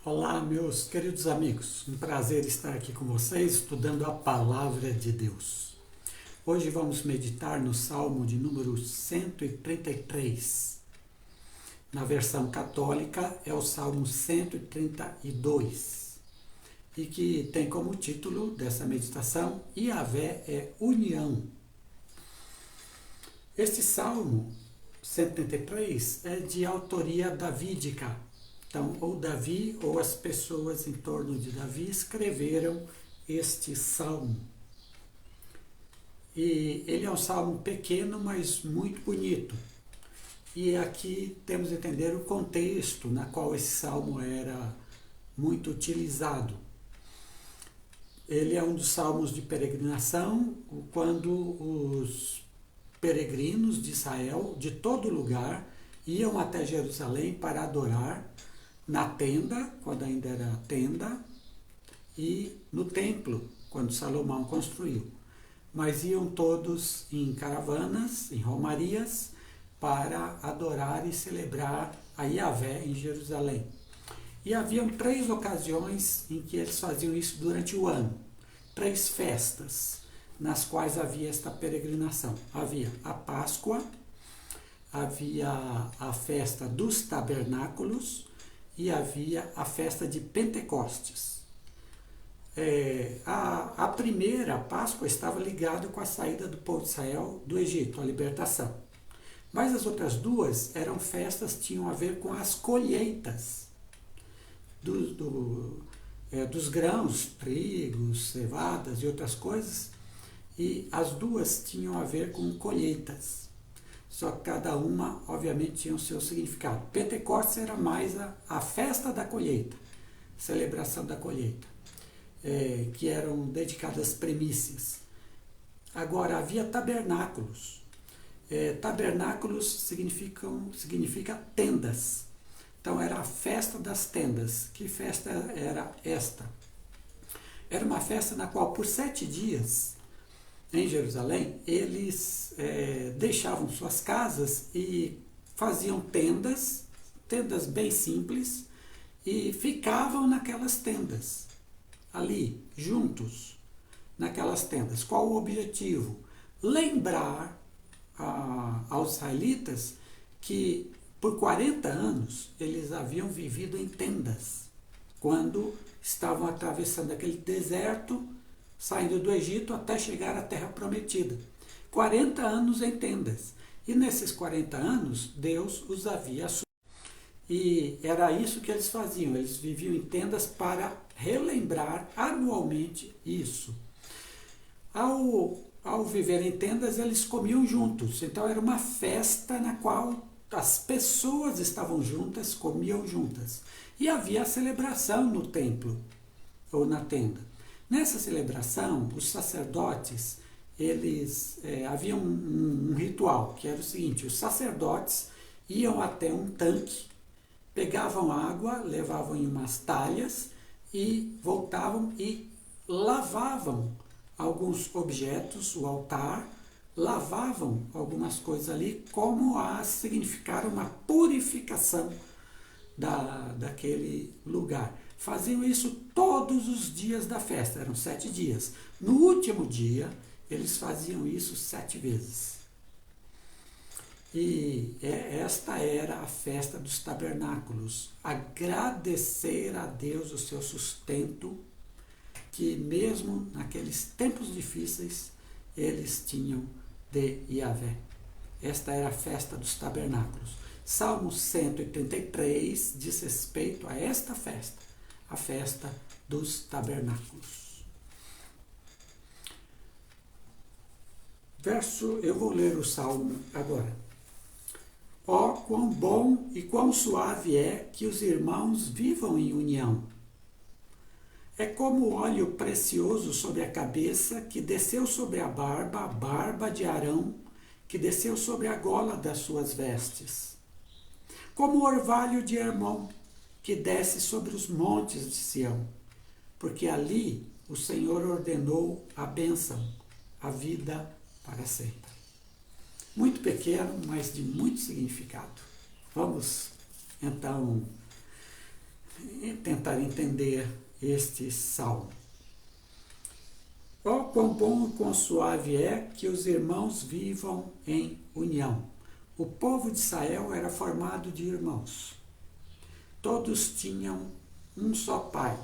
Olá, meus queridos amigos. Um prazer estar aqui com vocês estudando a Palavra de Deus. Hoje vamos meditar no Salmo de número 133. Na versão católica é o Salmo 132 e que tem como título dessa meditação Yahvé é união. Este Salmo 133 é de autoria davídica. Então, ou Davi ou as pessoas em torno de Davi escreveram este salmo. E ele é um salmo pequeno, mas muito bonito. E aqui temos que entender o contexto na qual esse salmo era muito utilizado. Ele é um dos salmos de peregrinação, quando os peregrinos de Israel, de todo lugar, iam até Jerusalém para adorar na tenda, quando ainda era tenda, e no templo, quando Salomão construiu. Mas iam todos em caravanas, em romarias, para adorar e celebrar a Yahvé em Jerusalém. E haviam 3 ocasiões em que eles faziam isso durante o ano. 3 festas nas quais havia esta peregrinação. Havia a Páscoa, havia a festa dos tabernáculos, e havia a festa de Pentecostes. A primeira, a Páscoa, estava ligada com a saída do povo de Israel do Egito, a libertação. Mas as outras 2 eram festas que tinham a ver com as colheitas dos grãos, trigos, cevadas e outras coisas, e as 2 tinham a ver com colheitas. Só que cada uma, obviamente, tinha o seu significado. Pentecostes era mais a festa da colheita, celebração da colheita, que eram dedicadas às primícias. Agora, havia tabernáculos. Tabernáculos significa tendas. Então, era a festa das tendas. Que festa era esta? Era uma festa na qual, por 7 dias, em Jerusalém, eles deixavam suas casas e faziam tendas bem simples, e ficavam naquelas tendas, ali, juntos, naquelas tendas. Qual o objetivo? Lembrar aos israelitas que por 40 anos eles haviam vivido em tendas, quando estavam atravessando aquele deserto, saindo do Egito até chegar à Terra Prometida. 40 anos em tendas. E nesses 40 anos, Deus os havia assumido. E era isso que eles faziam. Eles viviam em tendas para relembrar anualmente isso. Ao viver em tendas, eles comiam juntos. Então era uma festa na qual as pessoas estavam juntas, comiam juntas. E havia a celebração no templo, ou na tenda. Nessa celebração, os sacerdotes, eles haviam um ritual, que era o seguinte: os sacerdotes iam até um tanque, pegavam água, levavam em umas talhas e voltavam e lavavam alguns objetos, o altar, lavavam algumas coisas ali, como a significar uma purificação daquele lugar. Faziam isso todos os dias da festa, eram 7 dias. No último dia, eles faziam isso 7 vezes. E esta era a festa dos tabernáculos. Agradecer a Deus o seu sustento, que mesmo naqueles tempos difíceis, eles tinham de Yahvé. Esta era a festa dos tabernáculos. Salmo 133 diz respeito a esta festa, a festa dos tabernáculos. Eu vou ler o Salmo agora. Ó, quão bom e quão suave é que os irmãos vivam em união. É como óleo precioso sobre a cabeça, que desceu sobre a barba de Arão, que desceu sobre a gola das suas vestes. Como o orvalho de Hermon, que desce sobre os montes de Sião, porque ali o Senhor ordenou a bênção, a vida para sempre. Muito pequeno, mas de muito significado. Vamos, então, tentar entender este salmo. Ó, quão bom e quão suave é que os irmãos vivam em união. O povo de Israel era formado de irmãos. Todos tinham um só pai.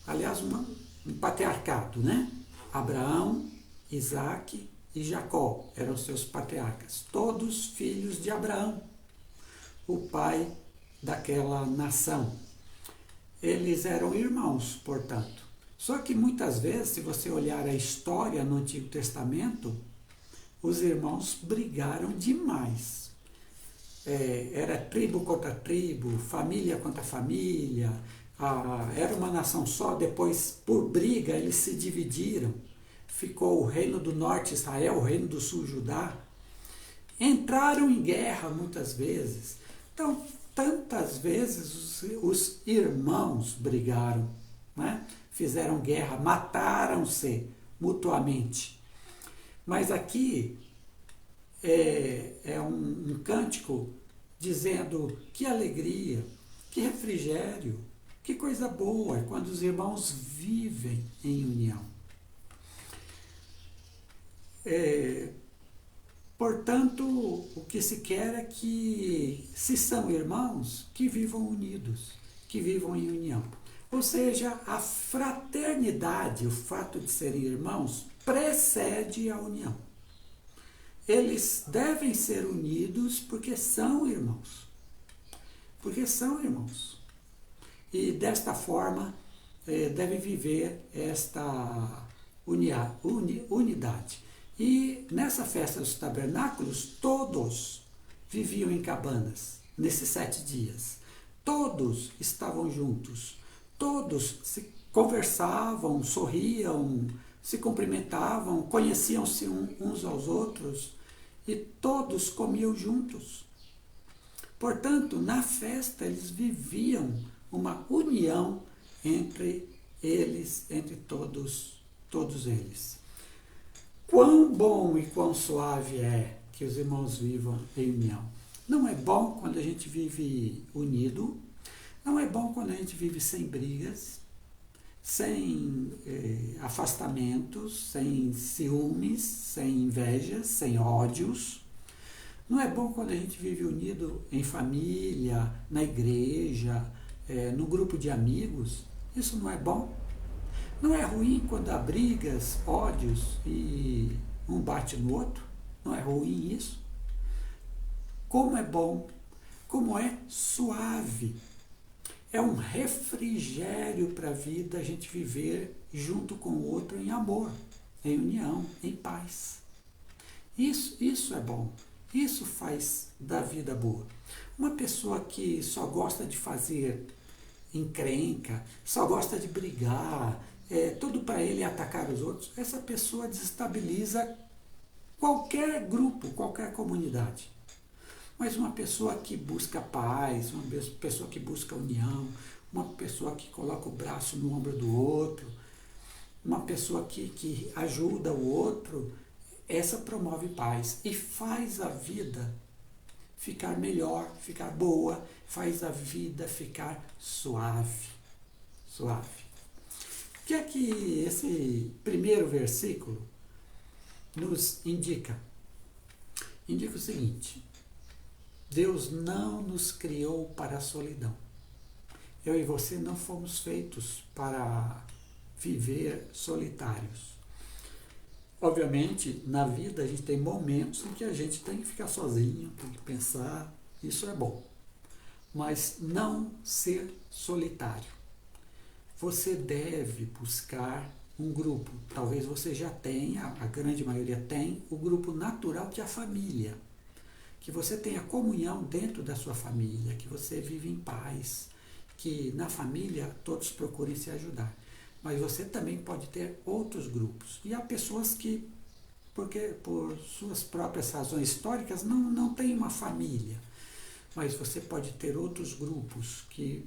Aliás, um patriarcado, né? Abraão, Isaque e Jacó eram seus patriarcas. Todos filhos de Abraão, o pai daquela nação. Eles eram irmãos, portanto. Só que muitas vezes, se você olhar a história no Antigo Testamento, os irmãos brigaram demais. Era tribo contra tribo, família contra família, era uma nação só, depois, por briga, eles se dividiram. Ficou o reino do norte, Israel, o reino do sul, Judá. Entraram em guerra muitas vezes. Então, tantas vezes os irmãos brigaram, né? Fizeram guerra, mataram-se mutuamente. Mas aqui é um cântico dizendo que alegria, que refrigério, que coisa boa é quando os irmãos vivem em união. Portanto, o que se quer é que, se são irmãos, que vivam unidos, que vivam em união. Ou seja, a fraternidade, o fato de serem irmãos, precede a união. Eles devem ser unidos porque são irmãos. Porque são irmãos. E desta forma, devem viver esta unidade. E nessa festa dos tabernáculos, todos viviam em cabanas, nesses 7 dias. Todos estavam juntos. Todos se conversavam, sorriam, se cumprimentavam, conheciam-se uns aos outros e todos comiam juntos. Portanto, na festa eles viviam uma união entre eles, entre todos eles. Quão bom e quão suave é que os irmãos vivam em união. Não é bom quando a gente vive unido, não é bom quando a gente vive sem brigas, sem afastamentos, sem ciúmes, sem invejas, sem ódios. Não é bom quando a gente vive unido em família, na igreja, no grupo de amigos. Isso não é bom. Não é ruim quando há brigas, ódios e um bate no outro. Não é ruim isso. Como é bom, como é suave. É um refrigério para a vida a gente viver junto com o outro em amor, em união, em paz. Isso é bom. Isso faz da vida boa. Uma pessoa que só gosta de fazer encrenca, só gosta de brigar, tudo para ele é atacar os outros, essa pessoa desestabiliza qualquer grupo, qualquer comunidade. Mas uma pessoa que busca paz, uma pessoa que busca união, uma pessoa que coloca o braço no ombro do outro, uma pessoa que ajuda o outro, essa promove paz e faz a vida ficar melhor, ficar boa, faz a vida ficar suave. Suave. O que é que esse primeiro versículo nos indica? Indica o seguinte: Deus não nos criou para a solidão. Eu e você não fomos feitos para viver solitários. Obviamente, na vida a gente tem momentos em que a gente tem que ficar sozinho, tem que pensar, isso é bom. Mas não ser solitário. Você deve buscar um grupo. Talvez você já tenha, a grande maioria tem, o grupo natural que é a família. Que você tenha comunhão dentro da sua família, que você vive em paz, que na família todos procurem se ajudar. Mas você também pode ter outros grupos. E há pessoas que, porque por suas próprias razões históricas, não têm uma família. Mas você pode ter outros grupos que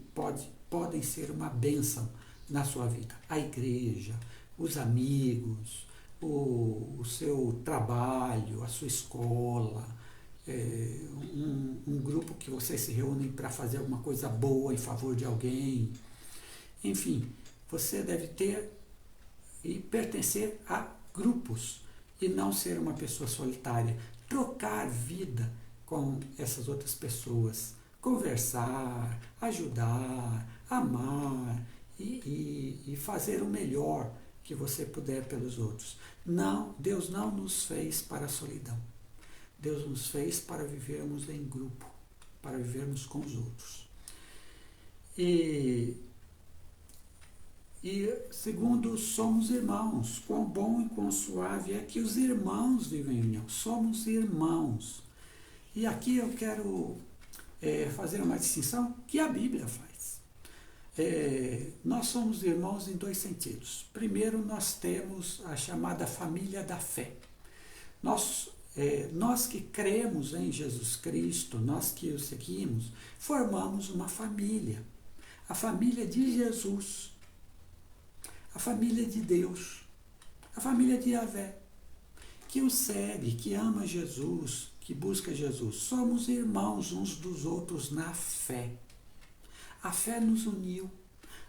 podem ser uma bênção na sua vida. A igreja, os amigos, o seu trabalho, a sua escola, um grupo que vocês se reúnem para fazer alguma coisa boa em favor de alguém. Enfim, você deve ter e pertencer a grupos e não ser uma pessoa solitária. Trocar vida com essas outras pessoas, conversar, ajudar, amar e fazer o melhor que você puder pelos outros. Não, Deus não nos fez para a solidão. Deus nos fez para vivermos em grupo, para vivermos com os outros. E segundo, somos irmãos. Quão bom e quão suave é que os irmãos vivem em união. Somos irmãos. E aqui eu quero fazer uma distinção que a Bíblia faz. Nós somos irmãos em dois sentidos. Primeiro, nós temos a chamada família da fé. Nós que cremos em Jesus Cristo, nós que o seguimos, formamos uma família. A família de Jesus. A família de Deus, a família de Yahvé, que o segue, que ama Jesus, que busca Jesus. Somos irmãos uns dos outros na fé. A fé nos uniu,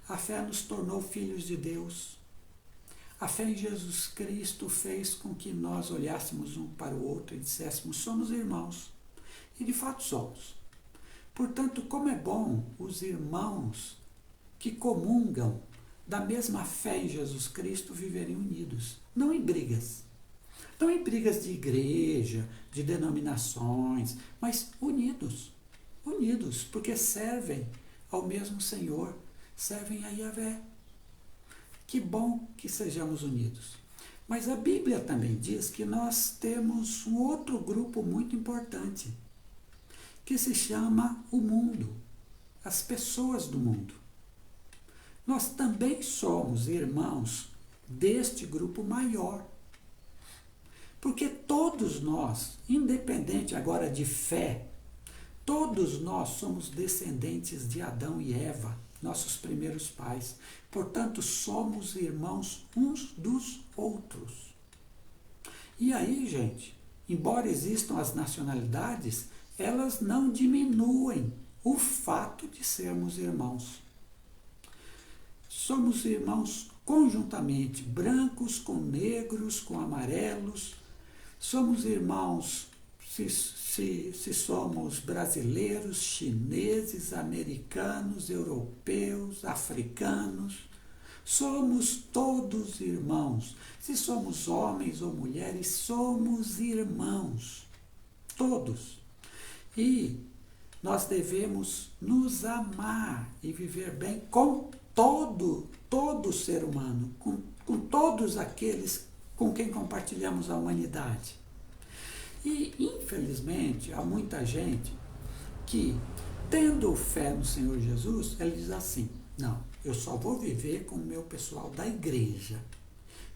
a fé nos tornou filhos de Deus. A fé em Jesus Cristo fez com que nós olhássemos um para o outro e disséssemos, somos irmãos. E de fato somos. Portanto, como é bom os irmãos que comungam da mesma fé em Jesus Cristo viverem unidos, não em brigas. Não em brigas de igreja, de denominações, mas unidos. Unidos, porque servem ao mesmo Senhor, servem a Yahvé. Que bom que sejamos unidos. Mas a Bíblia também diz que nós temos um outro grupo muito importante, que se chama o mundo, as pessoas do mundo. Nós também somos irmãos deste grupo maior. Porque todos nós, independente agora de fé, todos nós somos descendentes de Adão e Eva, nossos primeiros pais. Portanto, somos irmãos uns dos outros. E aí, gente, embora existam as nacionalidades, elas não diminuem o fato de sermos irmãos. Somos irmãos conjuntamente, brancos com negros, com amarelos. Somos irmãos se somos brasileiros, chineses, americanos, europeus, africanos. Somos todos irmãos. Se somos homens ou mulheres, somos irmãos. Todos. E nós devemos nos amar e viver bem com todo ser humano, com todos aqueles com quem compartilhamos a humanidade. E, infelizmente, há muita gente que, tendo fé no Senhor Jesus, ela diz assim, não, eu só vou viver com o meu pessoal da igreja,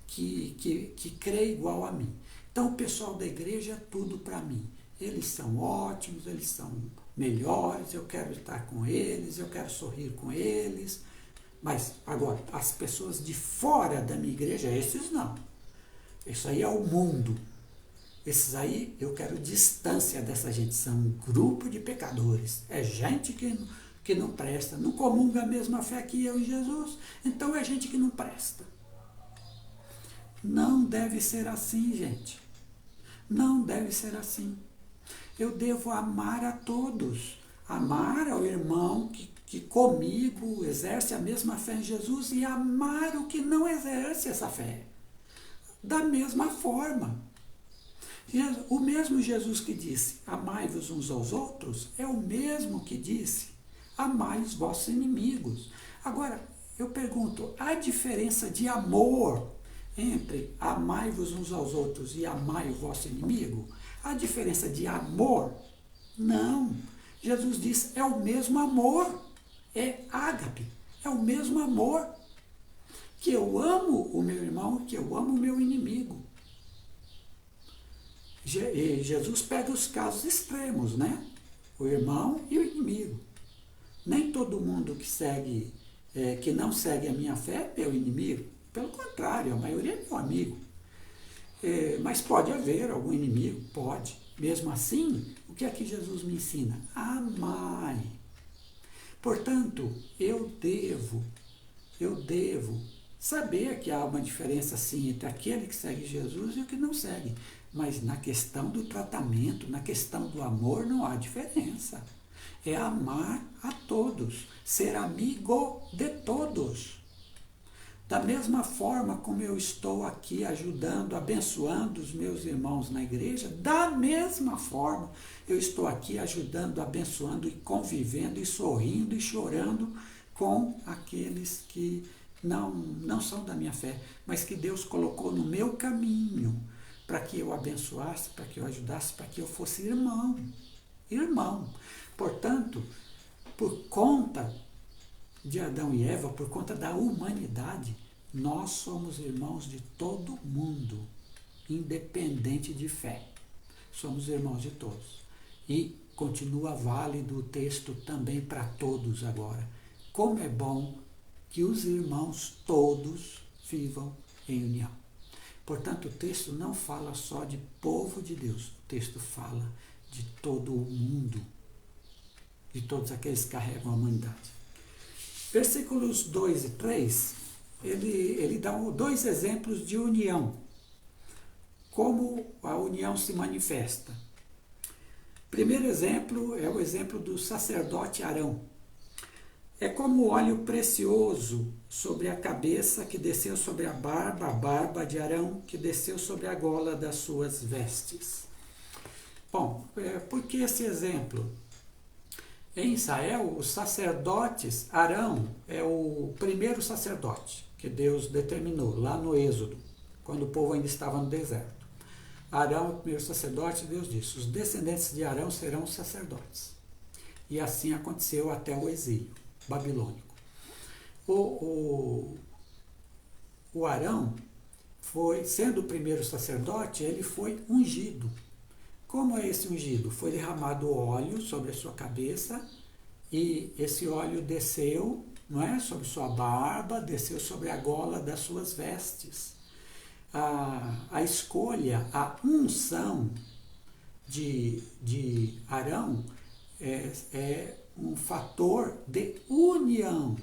que crê igual a mim. Então, o pessoal da igreja é tudo para mim. Eles são ótimos, eles são melhores, eu quero estar com eles, eu quero sorrir com eles. Mas, agora, as pessoas de fora da minha igreja, esses não. Isso aí é o mundo. Esses aí, eu quero distância dessa gente. São um grupo de pecadores. É gente que não presta. Não comunga a mesma fé que eu e Jesus. Então, é gente que não presta. Não deve ser assim, gente. Não deve ser assim. Eu devo amar a todos. Amar ao irmão que comigo exerce a mesma fé em Jesus e amar o que não exerce essa fé. Da mesma forma. O mesmo Jesus que disse, amai-vos uns aos outros, é o mesmo que disse, amai os vossos inimigos. Agora, eu pergunto, há diferença de amor entre amai-vos uns aos outros e amai o vosso inimigo? Há diferença de amor? Não. Jesus disse, é o mesmo amor. É ágape, é o mesmo amor, que eu amo o meu irmão, que eu amo o meu inimigo. Jesus pega os casos extremos, né? O irmão e o inimigo. Nem todo mundo que não segue a minha fé é meu inimigo. Pelo contrário, a maioria é meu amigo. Mas pode haver algum inimigo? Pode. Mesmo assim, o que é que Jesus me ensina? Amai. Portanto, eu devo eu devo saber que há uma diferença sim entre aquele que segue Jesus e o que não segue. Mas na questão do tratamento, na questão do amor, não há diferença. É amar a todos, ser amigo de todos. Da mesma forma como eu estou aqui ajudando, abençoando os meus irmãos na igreja, da mesma forma eu estou aqui ajudando, abençoando e convivendo e sorrindo e chorando com aqueles que não são da minha fé, mas que Deus colocou no meu caminho para que eu abençoasse, para que eu ajudasse, para que eu fosse irmão. Irmão. Portanto, por conta de Adão e Eva, por conta da humanidade, nós somos irmãos de todo mundo, independente de fé. Somos irmãos de todos. E continua válido o texto também para todos agora. Como é bom que os irmãos todos vivam em união. Portanto, o texto não fala só de povo de Deus, o texto fala de todo o mundo, de todos aqueles que carregam a humanidade. Versículos 2 e 3, ele dá dois exemplos de união. Como a união se manifesta. Primeiro exemplo é o exemplo do sacerdote Arão. É como óleo precioso sobre a cabeça que desceu sobre a barba de Arão que desceu sobre a gola das suas vestes. Bom, por que esse exemplo? Em Israel, os sacerdotes, Arão é o primeiro sacerdote que Deus determinou lá no Êxodo, quando o povo ainda estava no deserto. Arão é o primeiro sacerdote, Deus disse, os descendentes de Arão serão sacerdotes. E assim aconteceu até o exílio babilônico. O Arão, sendo o primeiro sacerdote, ele foi ungido. Como é esse ungido? Foi derramado óleo sobre a sua cabeça e esse óleo desceu, não é, sobre sua barba, desceu sobre a gola das suas vestes. A escolha, a unção de Arão é um fator de união.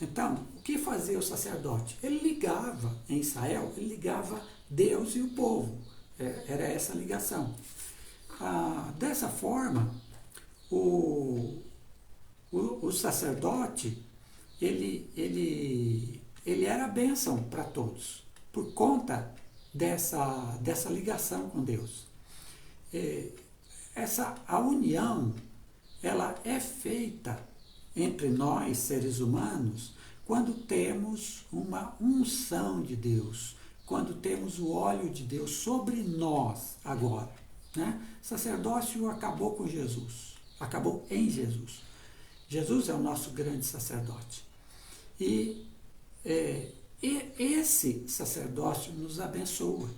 Então, o que fazia o sacerdote? Ele ligava, em Israel, ele ligava Deus e o povo. Era essa ligação. Dessa forma, o sacerdote, ele era bênção para todos, por conta dessa ligação com Deus. A união, ela é feita entre nós, seres humanos, quando temos uma unção de Deus, quando temos o óleo de Deus sobre nós agora. Né? Sacerdócio acabou com Jesus, acabou em Jesus. Jesus é o nosso grande sacerdote. E esse sacerdócio nos abençoa.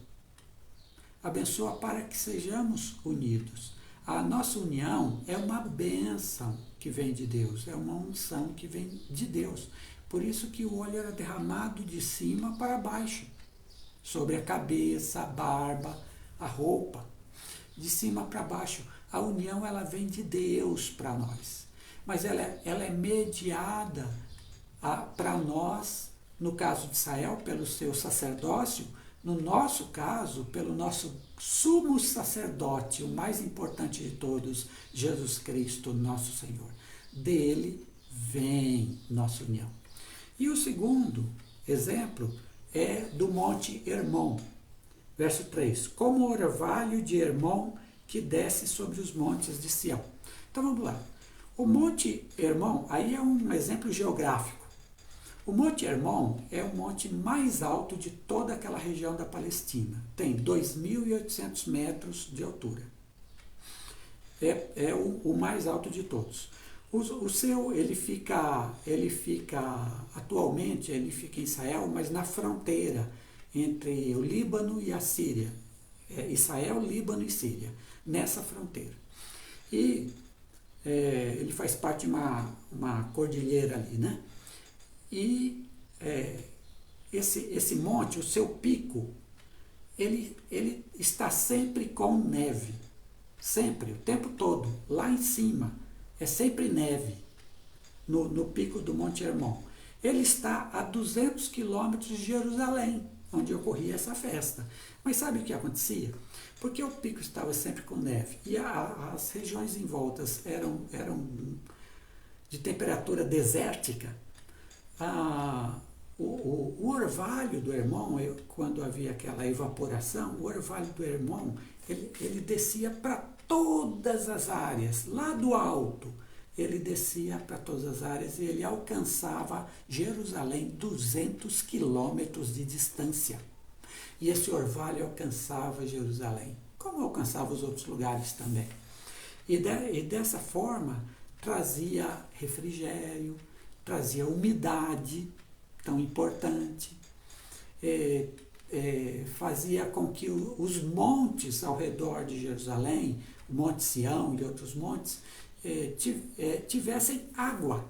Abençoa para que sejamos unidos. A nossa união é uma bênção que vem de Deus, é uma unção que vem de Deus. Por isso que o óleo era derramado de cima para baixo, sobre a cabeça, a barba, a roupa, de cima para baixo. A união, ela vem de Deus para nós, mas ela é mediada para nós, no caso de Israel, pelo seu sacerdócio, no nosso caso, pelo nosso sumo sacerdote, o mais importante de todos, Jesus Cristo, nosso Senhor. Dele vem nossa união. E o segundo exemplo é do Monte Hermon. Verso 3. Como o orvalho de Hermon que desce sobre os montes de Sião. Então vamos lá. O Monte Hermon, aí é um exemplo geográfico. O Monte Hermon é o monte mais alto de toda aquela região da Palestina. Tem 2.800 metros de altura. É o mais alto de todos. Atualmente ele fica em Israel, mas na fronteira entre o Líbano e a Síria. Israel, Líbano e Síria, nessa fronteira. E ele faz parte de uma cordilheira ali, né? E esse monte, o seu pico, ele está sempre com neve. Sempre, o tempo todo, lá em cima. É sempre neve no pico do Monte Hermon. Ele está a 200 quilômetros de Jerusalém, onde ocorria essa festa. Mas sabe o que acontecia? Porque o pico estava sempre com neve e as regiões em voltas eram de temperatura desértica. O orvalho do Hermon, quando havia aquela evaporação, o orvalho do Hermon, ele descia para todas as áreas, lá do alto. Ele descia para todas as áreas e ele alcançava Jerusalém 200 quilômetros de distância. E esse orvalho alcançava Jerusalém, como alcançava os outros lugares também. E dessa forma trazia refrigério, trazia umidade, tão importante, fazia com que os montes ao redor de Jerusalém, o Monte Sião e outros montes, tivessem água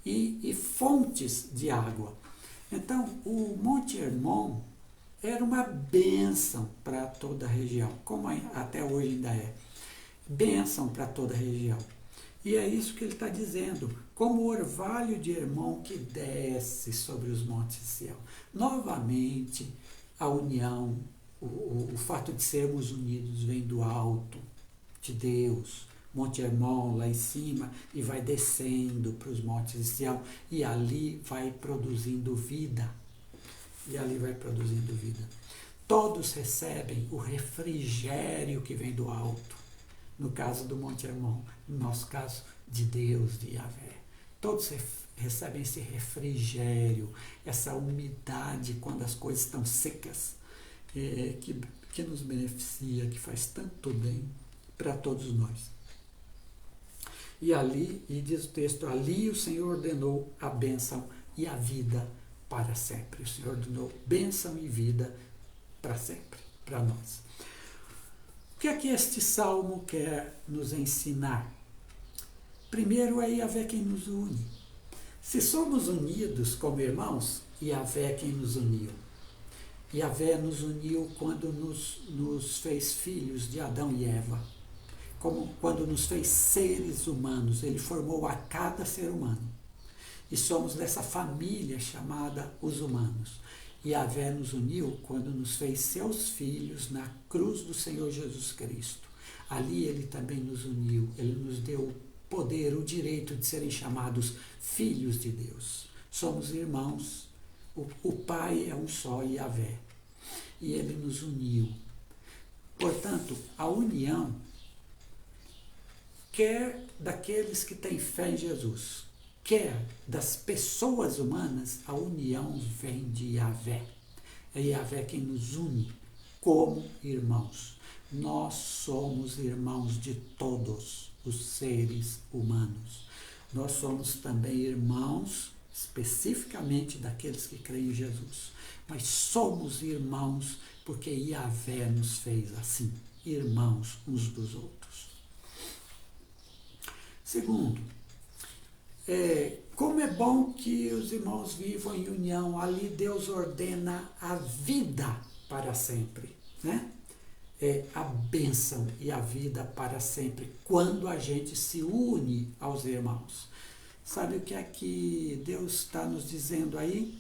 e fontes de água. Então, o Monte Hermon era uma bênção para toda a região, como até hoje ainda é. Bênção para toda a região. E é isso que ele está dizendo, como o orvalho de Hermon que desce sobre os montes de Sião. Novamente, a união, o fato de sermos unidos vem do alto, de Deus, Monte Hermon lá em cima, e vai descendo para os montes de Sião, e ali vai produzindo vida. Todos recebem o refrigério que vem do alto. No caso do Monte Hermon, no nosso caso, de Deus, de Yahvé. Todos recebem esse refrigério, essa umidade quando as coisas estão secas, que nos beneficia, que faz tanto bem para todos nós. E diz o texto, ali o Senhor ordenou a bênção e a vida para sempre. O Senhor ordenou bênção e vida para sempre, para nós. O que é que este salmo quer nos ensinar? Primeiro é Yahvé quem nos une. Se somos unidos como irmãos, Yahvé é quem nos uniu. Yahvé nos uniu quando nos fez filhos de Adão e Eva. Quando nos fez seres humanos, ele formou a cada ser humano. E somos dessa família chamada os humanos. Yahvé nos uniu quando nos fez seus filhos na cruz do Senhor Jesus Cristo. Ali ele também nos uniu, ele nos deu o poder, o direito de serem chamados filhos de Deus. Somos irmãos, o Pai é um só, Yahvé. E ele nos uniu. Portanto, a união quer daqueles que têm fé em Jesus, quer das pessoas humanas, a união vem de Yahvé. É Yahvé quem nos une como irmãos. Nós somos irmãos de todos os seres humanos. Nós somos também irmãos, especificamente daqueles que creem em Jesus. Mas somos irmãos porque Yahvé nos fez assim, irmãos uns dos outros. Segundo, como é bom que os irmãos vivam em união, ali Deus ordena a vida para sempre, né? A bênção e a vida para sempre, quando a gente se une aos irmãos. Sabe o que é que Deus está nos dizendo aí?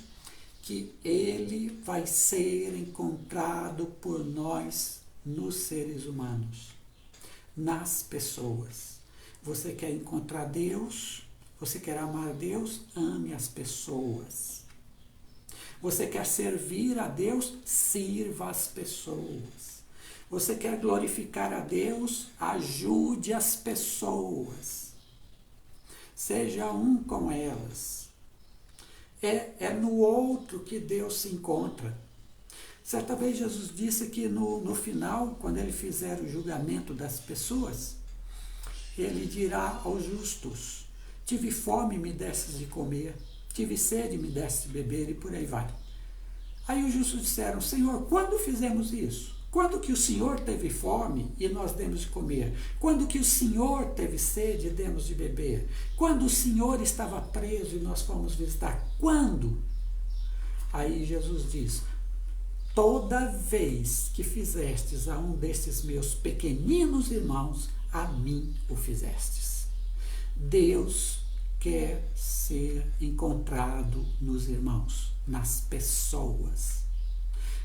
Que Ele vai ser encontrado por nós nos seres humanos, nas pessoas. Você quer encontrar Deus? Você quer amar Deus? Ame as pessoas. Você quer servir a Deus? Sirva as pessoas. Você quer glorificar a Deus? Ajude as pessoas. Seja um com elas. É no outro que Deus se encontra. Certa vez Jesus disse que no final, quando ele fizer o julgamento das pessoas, ele dirá aos justos: tive fome, me destes de comer, tive sede, me destes de beber, e por aí vai. Aí os justos disseram: Senhor, quando fizemos isso? Quando que o Senhor teve fome e nós demos de comer? Quando que o Senhor teve sede e demos de beber? Quando o Senhor estava preso e nós fomos visitar? Quando? Aí Jesus diz: toda vez que fizestes a um destes meus pequeninos irmãos, a mim o fizestes. Deus quer ser encontrado nos irmãos, nas pessoas.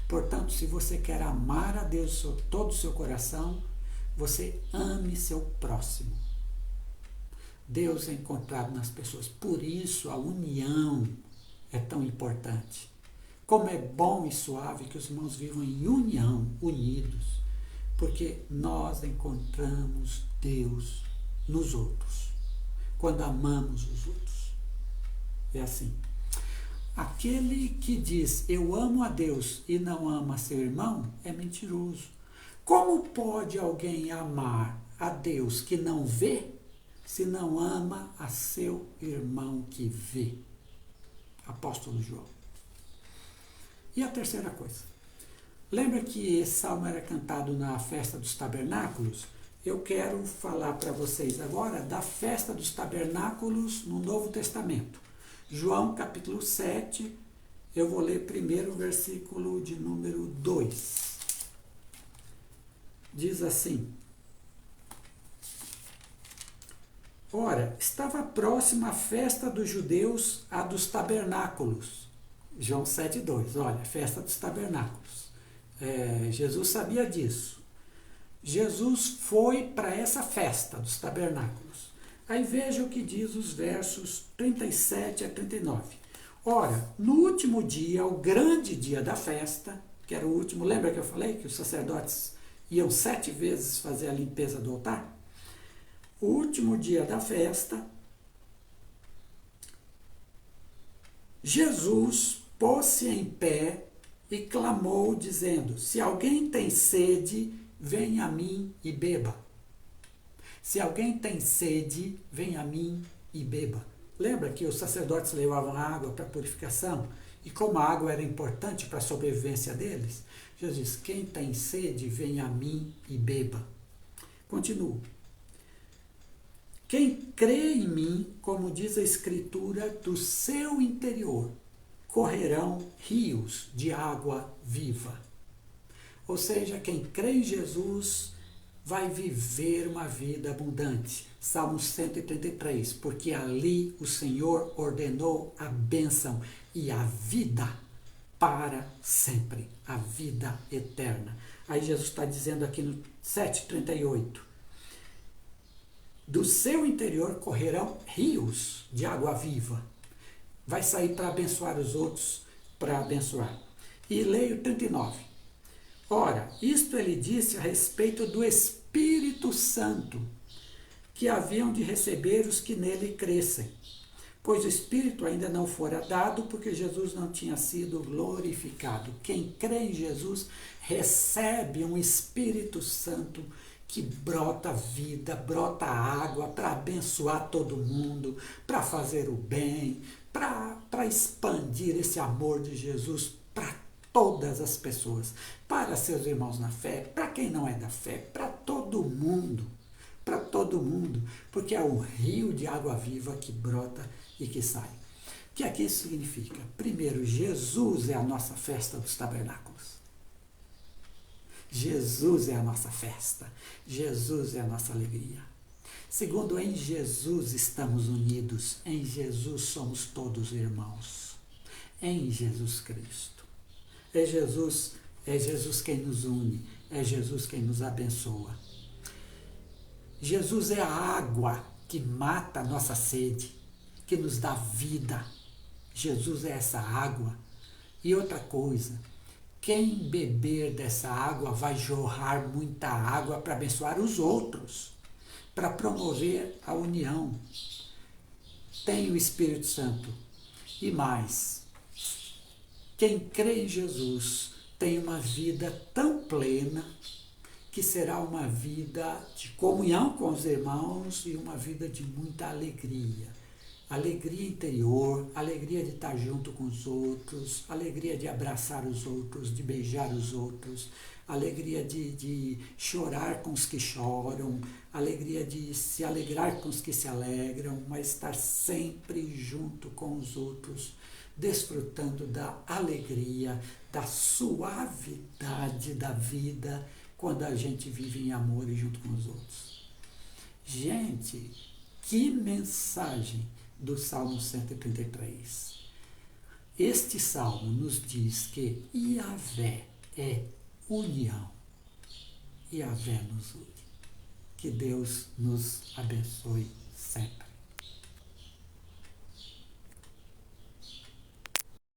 Portanto, se você quer amar a Deus de todo o seu coração, você ame seu próximo. Deus é encontrado nas pessoas. Por isso a união é tão importante. Como é bom e suave que os irmãos vivam em união, unidos, porque nós encontramos Deus nos outros, quando amamos os outros. É assim. Aquele que diz, eu amo a Deus e não ama seu irmão, é mentiroso. Como pode alguém amar a Deus que não vê, se não ama a seu irmão que vê? Apóstolo João. E a terceira coisa. Lembra que esse salmo era cantado na festa dos tabernáculos? Eu quero falar para vocês agora da festa dos tabernáculos no Novo Testamento. João capítulo 7, eu vou ler primeiro o versículo de número 2. Diz assim: ora, estava próxima a festa dos judeus, a dos tabernáculos. João 7,2, olha, festa dos tabernáculos. Jesus sabia disso. Jesus foi para essa festa dos tabernáculos. Aí veja o que diz os versos 37 a 39. Ora, no último dia, o grande dia da festa, que era o último, lembra que eu falei que os sacerdotes iam 7 vezes fazer a limpeza do altar? O último dia da festa, Jesus pôs-se em pé e clamou, dizendo: se alguém tem sede, venha a mim e beba. Se alguém tem sede, venha a mim e beba. Lembra que os sacerdotes levavam água para purificação? E como a água era importante para a sobrevivência deles, Jesus diz: quem tem sede, venha a mim e beba. Continuo. Quem crê em mim, como diz a Escritura, do seu interior correrão rios de água viva. Ou seja, quem crê em Jesus vai viver uma vida abundante. Salmo 133, porque ali o Senhor ordenou a bênção e a vida para sempre, a vida eterna. Aí Jesus está dizendo aqui no 7,38, do seu interior correrão rios de água viva. Vai sair para abençoar os outros, para abençoar. E leio 39. Ora, isto ele disse a respeito do Espírito Santo, que haviam de receber os que nele crescem, pois o Espírito ainda não fora dado, porque Jesus não tinha sido glorificado. Quem crê em Jesus recebe um Espírito Santo que brota vida, brota água para abençoar todo mundo, para fazer o bem, para expandir esse amor de Jesus para todas as pessoas, para seus irmãos na fé, para quem não é da fé, para todo mundo, porque é um rio de água viva que brota e que sai. O que é que isso significa? Primeiro, Jesus é a nossa festa dos tabernáculos. Jesus é a nossa festa, Jesus é a nossa alegria. Segundo, em Jesus estamos unidos, em Jesus somos todos irmãos, em Jesus Cristo. É Jesus quem nos une, é Jesus quem nos abençoa. Jesus é a água que mata a nossa sede, que nos dá vida. Jesus é essa água. E outra coisa, quem beber dessa água vai jorrar muita água para abençoar os outros, para promover a união. Tem o Espírito Santo. E mais, quem crê em Jesus tem uma vida tão plena que será uma vida de comunhão com os irmãos e uma vida de muita alegria. Alegria interior, alegria de estar junto com os outros, alegria de abraçar os outros, de beijar os outros, alegria de chorar com os que choram, alegria de se alegrar com os que se alegram, mas estar sempre junto com os outros, desfrutando da alegria, da suavidade da vida, quando a gente vive em amor e junto com os outros. Gente, que mensagem do Salmo 133. Este salmo nos diz que Yahvé é união. Yahvé nos une. Que Deus nos abençoe sempre.